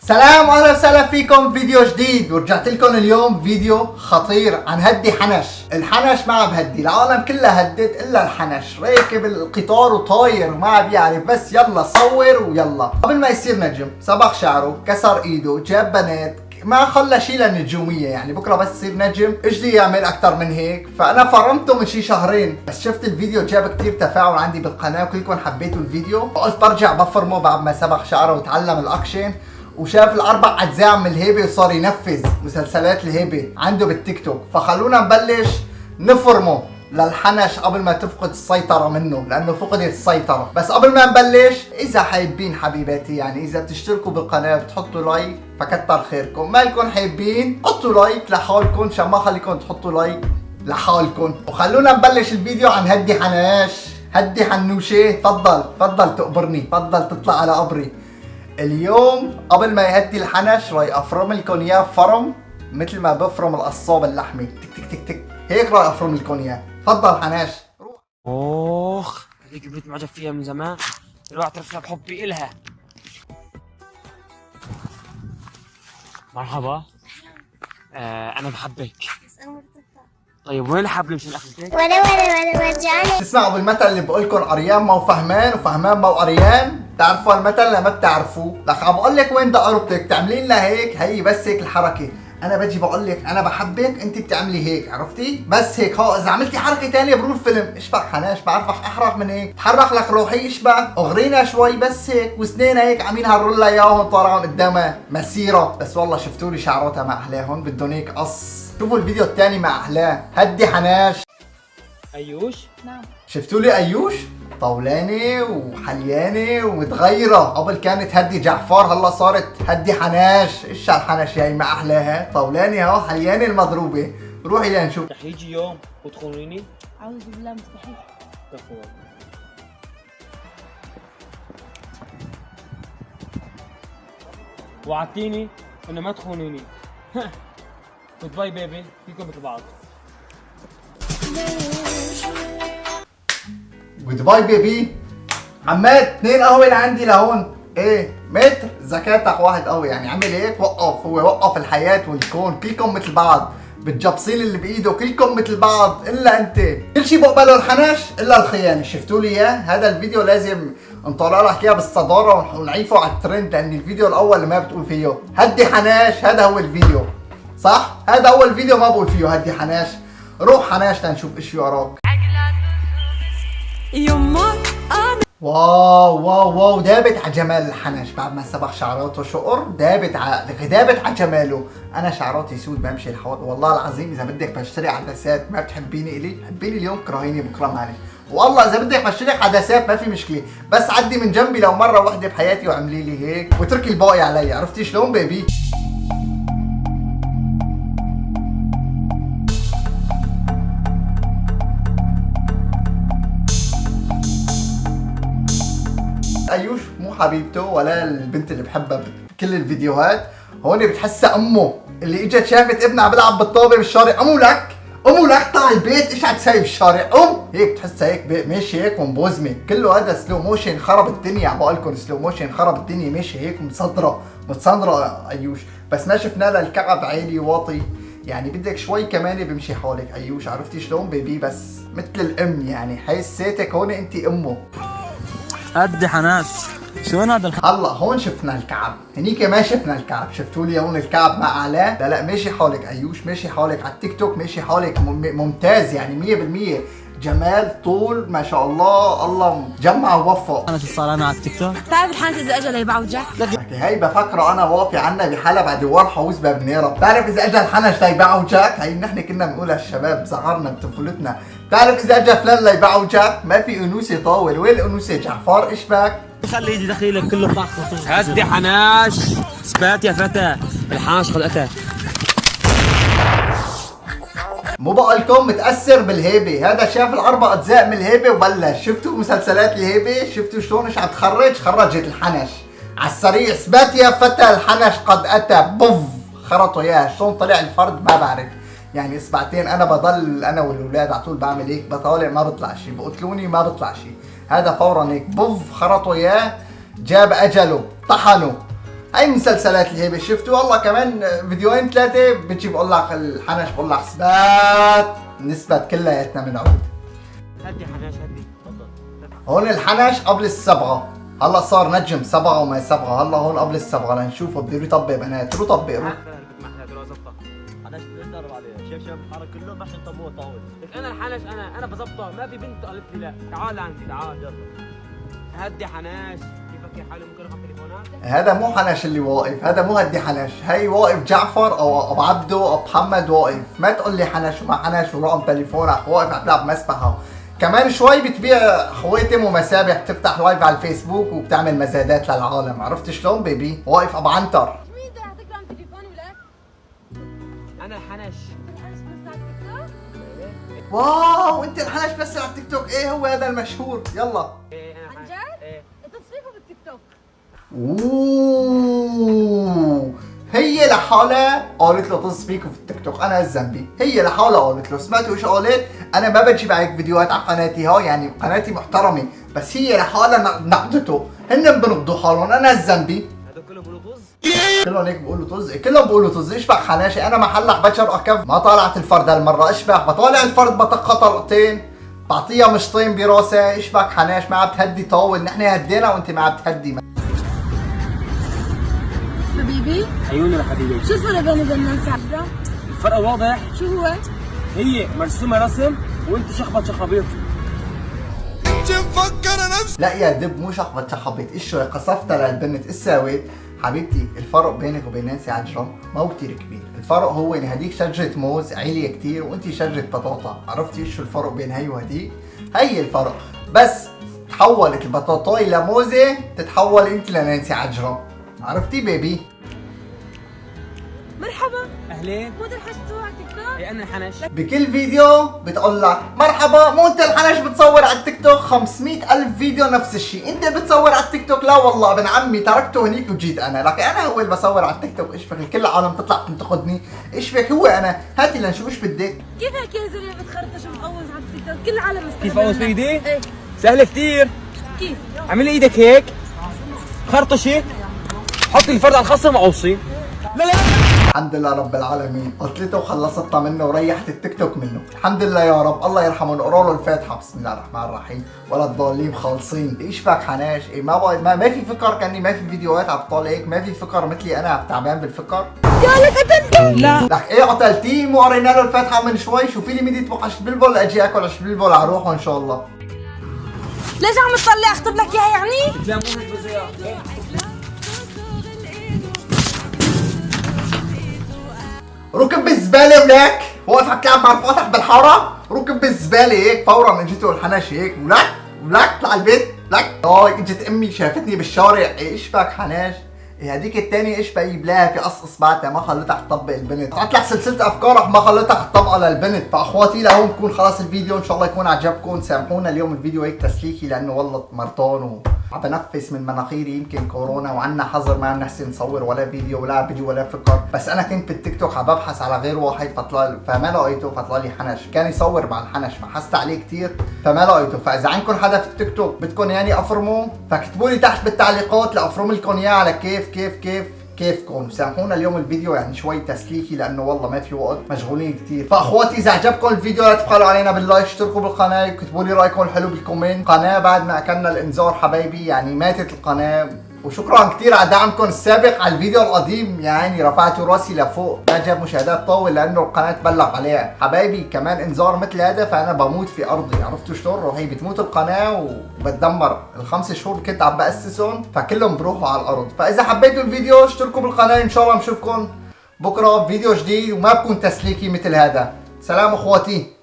سلام واهلا وسهلا فيكم فيديو جديد، ورجعت لكم اليوم فيديو خطير عن هدي حنش. الحنش ما بهدي، العالم كلها هدت الا الحنش، راكب القطار وطاير ما بيعرف، بس يلا صور ويلا. قبل ما يصير نجم سبخ شعره، كسر ايده، جاب بنات، ما خلى شيء للنجومية. يعني بكره بس يصير نجم ايش بده يعمل اكثر من هيك؟ فانا فرمته من شي شهرين، بس شفت الفيديو جاب كثير تفاعل عندي بالقناة وكلكم حبيتوا الفيديو، فقلت برجع بفرمه بعد ما سبخ شعره وتعلم الاكشن وشاف الاربع اجزاء من الهيبه وصار ينفذ مسلسلات الهيبه عنده بالتيك توك. فخلونا نبلش نفرمه للحنش قبل ما تفقد السيطرة منه، لأنه فقدت السيطرة. بس قبل ما نبلش، إذا حابين حبيباتي، يعني إذا بتشتركوا بالقناة بتحطوا لايك فكتر خيركم، ما لكم حابين حطوا لايك لحالكم عشان ما خليكم تحطوا لايك لحالكم. وخلونا نبلش الفيديو عن هدي حنش. هدي حنوشة، تفضل تقبرني، تفضل تطلع على قبري. اليوم قبل ما يهدي الحنش راي افرم لكم اياه فرم مثل ما بفرم القصاب اللحمه، تك تك تك تك هيك راي افرم لكم اياه. تفضل حنش. اوخ هذيك البنت معجب فيها من زمان، دلوقتي اعترف بحبي إلها. مرحبا. انا بحبك. طيب وين الحبل مشان اخذتك؟ ولا رجعني. تسمعوا بالمثل اللي بقول لكم قريان ما وفهمان وفهمان ما وقريان؟ بتعرفوا المثل لما بتعرفوه؟ لك عم بقول لك وين دقربتك تعملين لها هيك، هي بس هيك الحركه. انا بجي بقول لك انا بحبك، انت بتعملي هيك، عرفتي؟ بس هيك. هو اذا عملتي حركه ثانيه بروح الفيلم. اشبك حناش، بعرفك احرق من هيك، تحرك لك روحي، اشبك اغرينا شوي بس هيك، وسنينها هيك عاملين هالرولا ياهم طالعون قدامها مسيره. بس والله شفتوا لي شعراتها ما احلاهم، بدهم هيك قص. شوفوا الفيديو الثاني ما احلاه. هدي حناش. ايوش؟ نعم. شفتوا لي ايوش؟ طولانه وحليانه ومتغيره. قبل كانت هدي جعفر، هلا صارت هدي حناش. ايش هالحنش هي ما احلاها؟ طولانه اهو، حليانه المضروبه. روحي لنشوف. رح يجي يوم وتخونيني؟ أعوذ بالله مستحيل. تخون. وعدتيني انه ما تخونيني. جود باي بيبي، فيكم مثل بعض. جود باي بيبي. عماد 2 قهوه لعندي لهون. ايه متر زكاتك واحد قوي، يعني عمل هيك وقف. هو وقف الحياه والكون، كلكم مثل بعض بالجبصيل اللي بايده، كلكم مثل بعض الا انت. كل شيء بقبله الحنش الا الخيانه. شفتوا لي اياه؟ هذا الفيديو لازم نطلع لك اياه بالصداره ونعيفه على الترند، لان الفيديو الاول اللي ما بتقول فيه هدي حناش هذا هو الفيديو، صح؟ هذا اول فيديو ما بقول فيه هدي حناش. روح حناش لنشوف ايش وراك. واو دابت على جمال الحنش بعد ما سبخ شعراته شقر، دابت على جماله. انا شعراتي سود بمشي الحوض، والله العظيم اذا بدك بشتري عدسات. ما بتحبيني الي؟ حبيني اليوم كرهيني بكره معلش. والله اذا بدك بشتري عدسات ما في مشكله، بس عدي من جنبي لو مره واحده بحياتي وعملي لي هيك وتركي الباقي علي. عرفتي شلون بيبي؟ ايوش مو حبيبته ولا البنت اللي بحبها بكل الفيديوهات. هون بتحسها امه اللي اجت شافت ابنها عم بيلعب بالطابه بالشارع. امو لك طلع البيت، ايش عم تسوي بالشارع؟ هيك بتحسها هيك ماشي هيك ومبوزمه. كله هذا سلو موشن خرب الدنيا. عم بقول لكم سلو موشن خرب الدنيا، ماشي هيك متصندره ايوش. بس ما شفنا لها الكعب عالي واطي، يعني بدك شوي كمان بمشي حولك ايوش. عرفتي شلون بيبي؟ بس مثل الام، يعني حسيتك هون انت امه. هدي حناش، شو هذا هلا هون شفنا الكعب، هنيك ما شفنا الكعب. شفتوا لي هون الكعب ما اعلاه؟ لا ماشي حالك ايوش، ماشي حالك على التيك توك، ماشي حالك ممتاز، يعني 100% جمال طول ما شاء الله. الله جمع ووفق. انا شو صار انا على التيك توك؟ بتعرف الحانة إذا أجى ليبعوجك؟ هي بفكره انا واقفه عنا بحالة بعد ور حوز باب نيره. بتعرف اذا اجى الحنش ليبعوجك؟ هي نحن كنا بنقولها الشباب صغرنا بطفولتنا. بتعرف اذا اجى فلان ليبعوجك؟ ما في انوثه طاول. وين الانوثه جعفر؟ ايش بك؟ خلي يجي دخيلك كله طاق. هدي حناش، اثبات يا فتى، الحناش خلقتها. مو بقولكم متأثر بالهيبة. هذا شاف الأربع أجزاء من الهيبة وبلش. شفتوا مسلسلات الهيبة؟ شفتوا شلون ايش عم تخرج؟ خرجت الحنش على السريع. اثبات يا فتى الحنش قد أتى. بوف خرطوا إياها. شلون طلع الفرد ما بعرف، يعني إصبعتين. أنا بضل أنا والأولاد على طول بعمل هيك، بطالع ما بطلع شيء، بقتلوني ما بطلع شيء. هذا فورا هيك بوف خرطوا إياه، جاب أجله، طحنوا. هاي مسلسلات الهيبه شفتوا والله كمان فيديوهين ثلاثه بتجي بقول لك الحنش بقول لك اثبات نثبت كلياتنا بنعود. هدي حناش هدي تفضل. هون الحنش قبل الصبغه، هلا صار نجم صبغه وما صبغه، هلا هون قبل الصبغه لنشوفه بده يطبق بنات، رو طبق رو. حناش بنضرب عليه، شايف شباب الحاره كلهم عشان طبوه طاول. لك انا الحنش انا بظبطه، ما في بنت قالت لي لا، تعال عندي تعال يلا. هدي حناش، كيفك يا حالي ممكن رقم تليفونات؟ هذا مو حنش اللي واقف، هذا مو هدي حنش، هي واقف جعفر او ابو عبده او محمد واقف، ما تقول لي حنش وما حنش ورقم تليفونك، واقف عم تلعب مسبحه. كمان شوي بتبيع خواتم ومسابح، بتفتح لايف على الفيسبوك وبتعمل مزادات للعالم، عرفت شلون بيبي؟ واقف ابو عنتر. مين ده هتقرا عن تليفوني ولا؟ انا الحنش. الحنش بس على التيك توك؟ واو انت الحنش بس على التيك توك، ايه هو هذا المشهور؟ يلا. ايه انا عن حنش. جد؟ ايه تصريفه بالتيك توك. اوه هي لحالها قالت له طز فيكم في التيك توك، انا الذنبي، هي لحالها قالت له. سمعتوا ايش قالت؟ انا ما بجيب عليك فيديوهات على قناتي، ها يعني قناتي محترمه، بس هي لحالها نقدته، هن بنقدوا حالهم، انا الذنبي. هذول كلهم بيقولوا طز؟ كلهم هيك بيقولوا طز، كلهم بيقولوا طز. اشبك حناشي، انا محلك بشر اكف، ما طالعت الفرد هالمره، اشبك بطالع الفرد بطقها طلقتين، بعطيها مشطين براسها، اشبك حناش ما عم تهدي طاول، نحن هدينا وانت ما عم تهدي. حبيبي عيوني يا حبيبي. شو الفرق بيني وبين نانسي عجرم؟ الفرق واضح، شو هو؟ هي مرسومه رسم وانت شخبط شخابيط. لا يا دب مو شخبط شخبط، ايش شو قصفتها للبنت، ايش سويت؟ حبيبتي الفرق بينك وبين نانسي عجرم ما هو كثير كبير، الفرق هو ان هديك شجرة موز عالية كثير وانت شجرة بطاطا، عرفتي ايش شو الفرق بين هي وهديك؟ هي الفرق، بس تحولت البطاطاي لموزة تتحول انت لنانسي عجرم، عرفتي بيبي؟ مرحبا، اهلين. مو ده الحشتو على التيك توك؟ ايه انا الحنش. بكل فيديو بتقول لك مرحبا، مو انت الحنش بتصور على التيك توك؟ 500,000 فيديو نفس الشيء، انت بتصور على التيك توك؟ لا والله ابن عمي تركته هنيك وجيت انا، لكن انا هو اللي بصور على التيك توك، ايش بك كل العالم تطلع تنتقدني، ايش بك هو انا، هاتي لنشوف ايش بدك. كيف هيك يا زلمه بتخرطش ومقوز على التيك توك؟ كل العالم مستغربة كيف اقوز منك. بايدي؟ ايه سهله كثير. كيف؟ اعملي ايدك هيك، خرطشي، حطي الفرد على الخصم وقوصي. لا لا الحمد لله رب العالمين، قتلته وخلصتها منه وريحت التيك توك منه، الحمد لله يا رب، الله يرحمه، نقرا له الفاتحه، بسم الله الرحمن الرحيم، ولا الضالين خالصين. ايش بك حناش؟ إيه ما في فكر كاني ما في فيديوهات عم بطالع هيك، ما في فكر مثلي انا تعبان بالفكر؟ قالك قتلته. لا لك ايه قتلتيه؟ مو قرينا له الفاتحه من شوي، شوفي لي ميدي تبقى شبلبل لاجي اكل على شبلبل على روحه ان شاء الله. ليش عم تطلع اخطب لك اياها يعني؟ لا مو هيك بزيها. ركب بالزباله ولك واقف عم تلعب مع رفقاتك بالحاره، ركب بالزباله هيك فورا اجيته الحنش هيك ولك طلع البيت لك. اجت امي شافتني بالشارع، ايش بك حناش؟ هذيك الثانية ايش بقى بلاها في قص اصبعتها ما خلتها تطبق البنت، قطعت لك سلسلة افكارك ما خلتها تطبقها للبنت، فاخواتي لهون بكون خلاص الفيديو، ان شاء الله يكون عجبكم، سامحونا اليوم الفيديو هيك تسليكي لانه والله مرضان وعم بنفس من مناخيري يمكن كورونا وعنا حظر ما نحسن نصور ولا فيديو ولا فكر، بس انا كنت بالتيك توك عم ببحث على غير واحد فما لقيته، فطلع لي حنش، كان يصور مع الحنش فحست عليه كثير فما لقيته، فاذا عندكم حدا في التيك توك بدكم يعني افرمه فاكتبوا لي تحت بالتعليقات لافرم لكم اياه على كيفكم، سامحونا اليوم الفيديو يعني شوي تسليكي لانه والله ما في وقت مشغولين كثير، فاخواتي اذا عجبكم الفيديو لا تبخلوا علينا باللايك، اشتركوا بالقناه، وكتبوا لي رايكم الحلو بالكومنت، القناه بعد ما اكلنا الانذار حبايبي يعني ماتت القناه، وشكرا كثير على دعمكم السابق على الفيديو القديم، يعني رفعتوا راسي لفوق، ما جاب مشاهدات طول لانه القناه تبلغ عليها، حبايبي كمان انذار مثل هذا فانا بموت في ارضي، عرفتوا شلون؟ هي بتموت القناه وبتدمر، ال5 شهور كنت عم باسسهم فكلهم بروحوا على الارض، فاذا حبيتوا الفيديو اشتركوا بالقناه، ان شاء الله بنشوفكم بكره بفيديو جديد وما بكون تسليكي مثل هذا، سلام اخواتي.